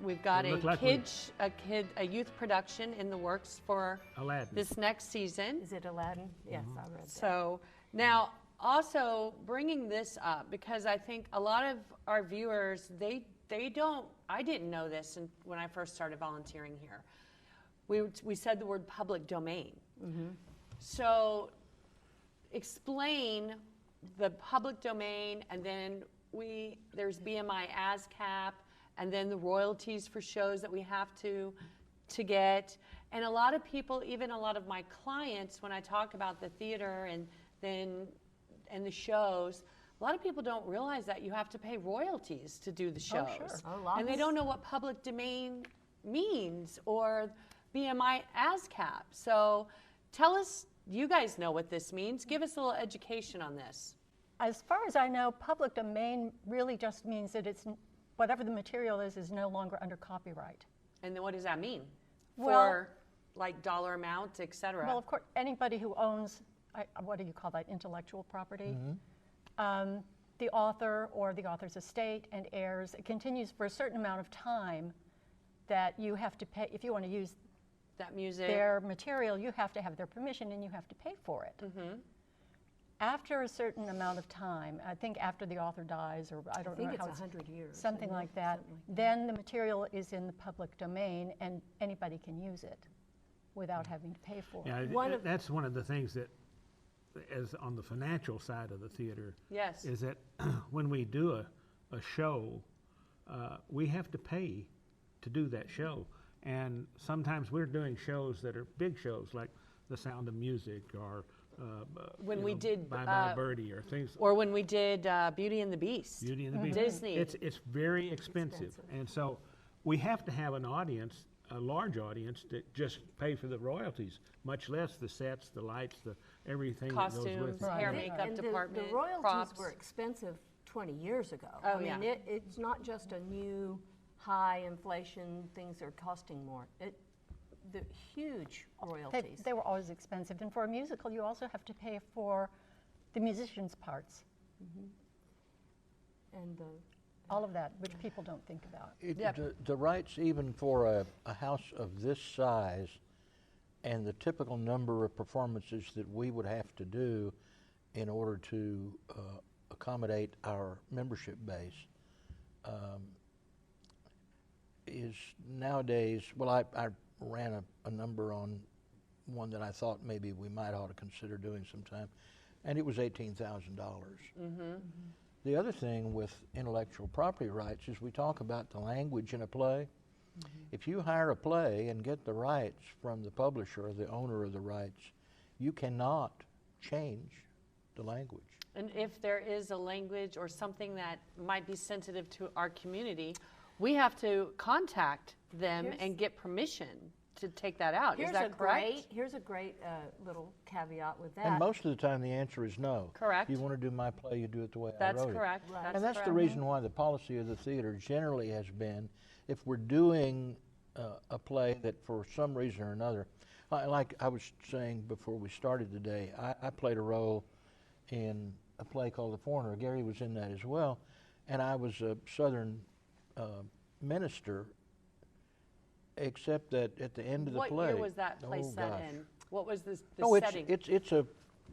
We've got It a looked like a youth production in the works for Aladdin. this next season. Is it Aladdin? Yes, I read that. So now also bringing this up, because I think a lot of our viewers, they don't, I didn't know this when I first started volunteering here. We said the word public domain. So explain the public domain, and then there's BMI ASCAP, and then the royalties for shows that we have to get. And a lot of people, even a lot of my clients, when I talk about the theater and the shows, a lot of people don't realize that you have to pay royalties to do the shows. Oh, sure. Oh, lots. And they don't know what public domain means or BMI ASCAP. So tell us, you guys know what this means. Give us a little education on this. As far as I know, public domain really just means that it's whatever the material is no longer under copyright. And then what does that mean? Well, for like dollar amounts, et cetera? Well, of course, anybody who owns, what do you call that, intellectual property? The author or the author's estate and heirs, it continues for a certain amount of time that you have to pay. If you want to use that music, their material, you have to have their permission and you have to pay for it. After a certain amount of time, I think after the author dies, or I don't know how it's 100 years. Something like that, then the material is in the public domain and anybody can use it without having to pay for it. Yeah, that's one of the things that, as on the financial side of the theater, yes, is that when we do a show, we have to pay to do that show. And sometimes we're doing shows that are big shows, like The Sound of Music, or when we did Bye Bye Birdie, or things. Or when we did Beauty and the Beast. Beauty and the Beast. Disney. It's very expensive. And so we have to have an audience, a large audience, that just pay for the royalties, much less the sets, the lights, the everything costumes, that goes with it. hair, makeup And department, the royalties props. were expensive 20 years ago. Oh, I mean, yeah. it's not just a new high inflation, things are costing more. The huge royalties. They were always expensive. And for a musical, you also have to pay for the musicians' parts. And all of that, which people don't think about. The rights even for a house of this size and the typical number of performances that we would have to do in order to accommodate our membership base is nowadays, well, I ran a number on one that I thought maybe we might ought to consider doing sometime, and it was $18,000. The other thing with intellectual property rights is we talk about the language in a play. If you hire a play and get the rights from the publisher or the owner of the rights, you cannot change the language. And if there is a language or something that might be sensitive to our community, we have to contact them and get permission to take that out. Is that correct? Here's a great little caveat with that. And most of the time the answer is no. Correct. You want to do my play, you do it the way I That's wrote correct. it. Right. And that's the reason why the policy of the theater generally has been, if we're doing a play that for some reason or another, like I was saying before we started today, I played a role in a play called The Foreigner. Gary was in that as well. And I was a Southern minister, except that at the end of the play. What year was that play set in? What was the setting? It's a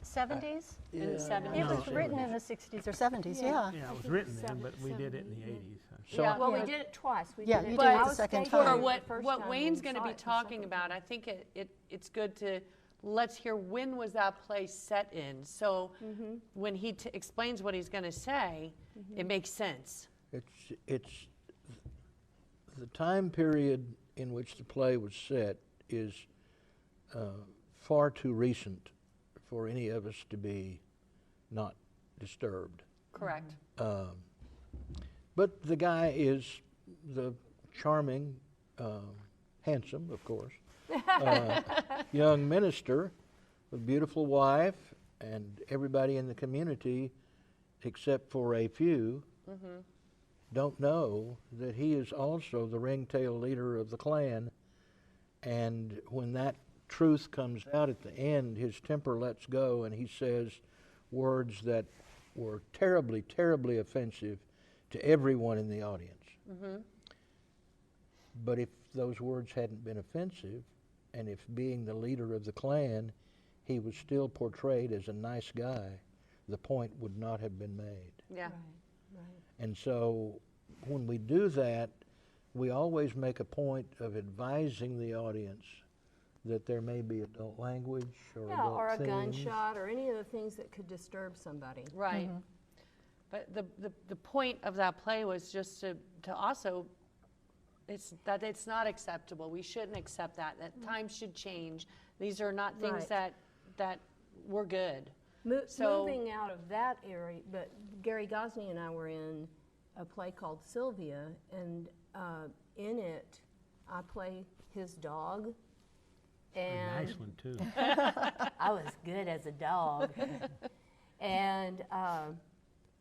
70s? In the 70s? It was written in the 60s or 70s, yeah. Yeah, it was written then, but we did it in the 80s. So Well, we did it twice. We Yeah, did you it did it the twice. second Staged time. For it the first what time Wayne's and going to saw be it the talking second about, time. I think it's good to, let's hear when was that play set in. So when he explains what he's going to say, it makes sense. It's the time period in which the play was set is far too recent for any of us to be not disturbed. Correct. But the guy is the charming, handsome, of course, young minister with a beautiful wife, and everybody in the community, except for a few, don't know that he is also the ringtail leader of the Klan. And when that truth comes out at the end, his temper lets go, and he says words that were terribly, terribly offensive to everyone in the audience. But if those words hadn't been offensive, and if being the leader of the Klan, he was still portrayed as a nice guy, the point would not have been made. Yeah. Right. And so when we do that, we always make a point of advising the audience that there may be adult language or Yeah, adult or a themes. gunshot or any of the things that could disturb somebody. Right. But the point of that play was just to also, it's not acceptable. We shouldn't accept that times should change. These are not things Right. that were good. So- Moving out of that area, but Gary Gosney and I were in a play called Sylvia, and in it, I play his dog. A And nice one, too. I was good as a dog. And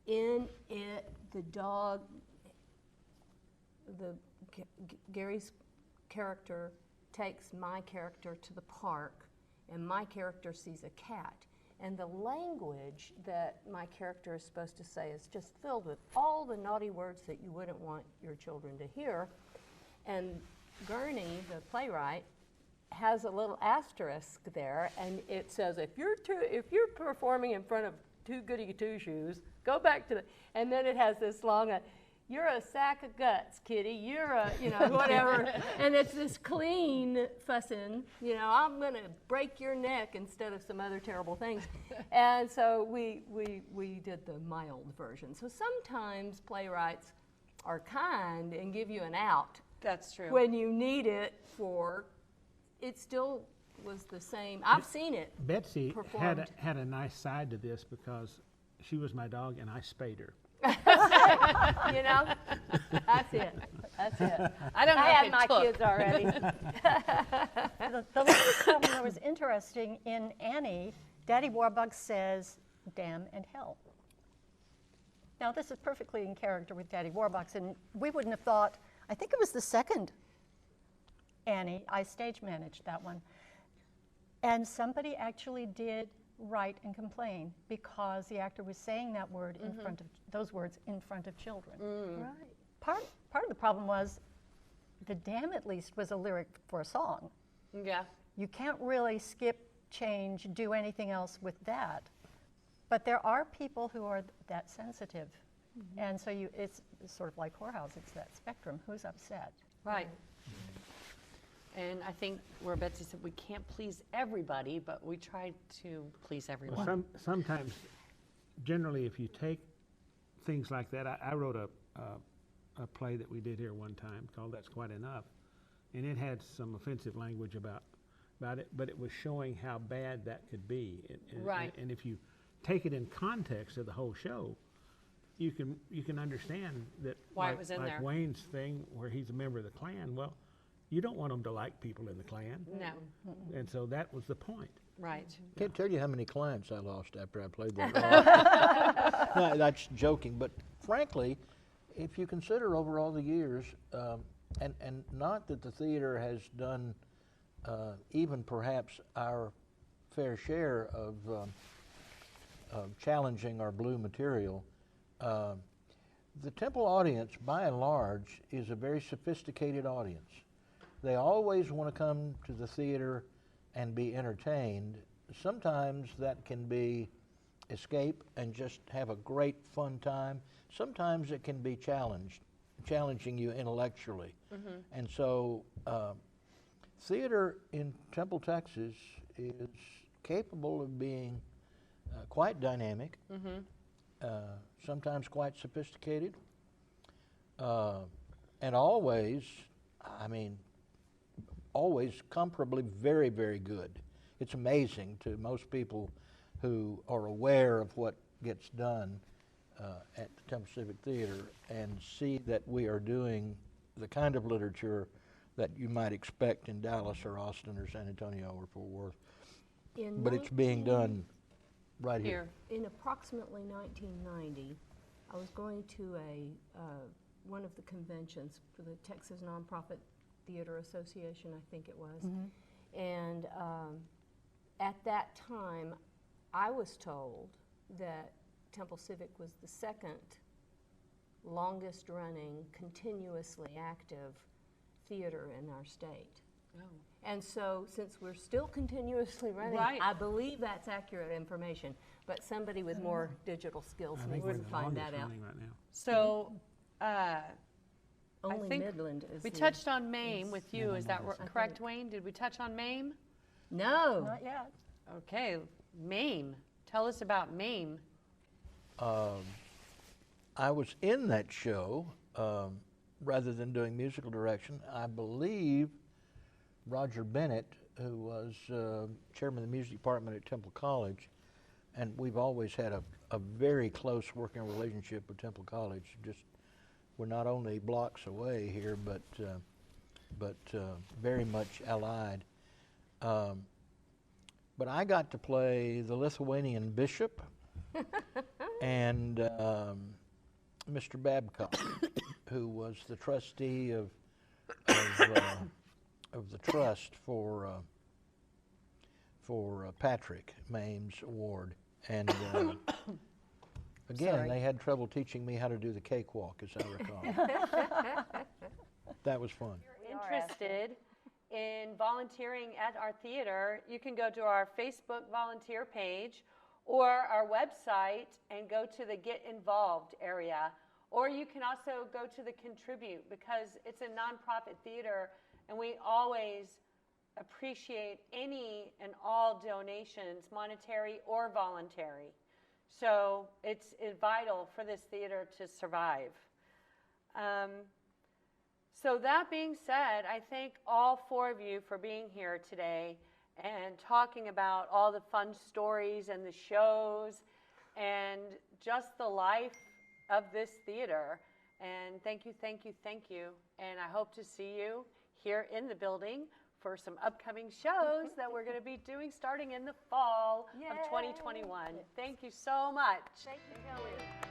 in it, the dog, Gary's character takes my character to the park, and my character sees a cat. And the language that my character is supposed to say is just filled with all the naughty words that you wouldn't want your children to hear. And Gurney, the playwright, has a little asterisk there, and it says, if you're performing in front of two goody two-shoes, go back to the, and then it has this long, you're a sack of guts, kitty, you're a, whatever, and it's this clean fussing, I'm gonna break your neck instead of some other terrible things. And so we did the mild version. So sometimes playwrights are kind and give you an out. That's true. When you need it for, it still was the same. I've seen it. Betsy performed. had a nice side to this because she was my dog and I spayed her. That's it. That's it. I don't know I if had it my took. kids already. The last comment that was interesting in Annie, Daddy Warbucks says, damn and hell. Now, this is perfectly in character with Daddy Warbucks, and we wouldn't have thought, I think it was the second Annie, I stage managed that one. And somebody actually did write and complain because the actor was saying that word in front of, those words in front of children. Right. Part of the problem was the damn at least was a lyric for a song. Yeah. You can't really skip, change, do anything else with that. But there are people who are that sensitive. And so it's sort of like Whorehouse, it's that spectrum. Who's upset? Right. And I think where Betsy said we can't please everybody, but we try to please everyone. Well, sometimes, generally, if you take things like that, I wrote a play that we did here one time called That's Quite Enough, and it had some offensive language about it, but it was showing how bad that could be. Right. And if you take it in context of the whole show, you can understand that Why it was in like there. Wayne's thing where he's a member of the Klan. Well, you don't want them to like people in the Klan. No. And so that was the point. Right. Can't tell you how many clients I lost after I played that role. No, that's joking, but frankly, if you consider over all the years, and not that the theater has done even perhaps our fair share of challenging our blue material, the Temple audience, by and large, is a very sophisticated audience. They always want to come to the theater and be entertained. Sometimes that can be escape and just have a great fun time. Sometimes it can be challenging you intellectually. And so theater in Temple, Texas is capable of being quite dynamic, sometimes quite sophisticated, and always comparably very, very good. It's amazing to most people who are aware of what gets done at the Temple Civic Theater and see that we are doing the kind of literature that you might expect in Dallas or Austin or San Antonio or Fort Worth. But it's being done right here. In approximately 1990, I was going to one of the conventions for the Texas Nonprofit Theater Association, I think it was. And at that time, I was told that Temple Civic was the second longest running, continuously active theater in our state. Oh. And so, since we're still continuously running, Right. I believe that's accurate information, but somebody with more digital skills I think needs we're to the find longest that out. running right now. So, Only think Midland is we the- touched on MAME with you. Yeah, Is that I correct, think- Wayne? Did we touch on MAME? No. Not yet. Okay, MAME. Tell us about MAME. I was in that show rather than doing musical direction. I believe Roger Bennett, who was chairman of the music department at Temple College, and we've always had a very close working relationship with Temple College. Just we're not only blocks away here, but very much allied. But I got to play the Lithuanian bishop and Mr. Babcock, who was the trustee of the trust for Patrick Mame's award. And again, Sorry. they had trouble teaching me how to do the cakewalk, as I recall. That was fun. Interested in volunteering at our theater, you can go to our Facebook volunteer page or our website and go to the Get Involved area. Or you can also go to the Contribute, because it's a nonprofit theater and we always appreciate any and all donations, monetary or voluntary. So it's vital for this theater to survive. So that being said, I thank all four of you for being here today and talking about all the fun stories and the shows and just the life of this theater. And thank you, thank you, thank you. And I hope to see you here in the building for some upcoming shows that we're going to be doing starting in the fall of 2021. Thank you so much. Thank you, Kelly.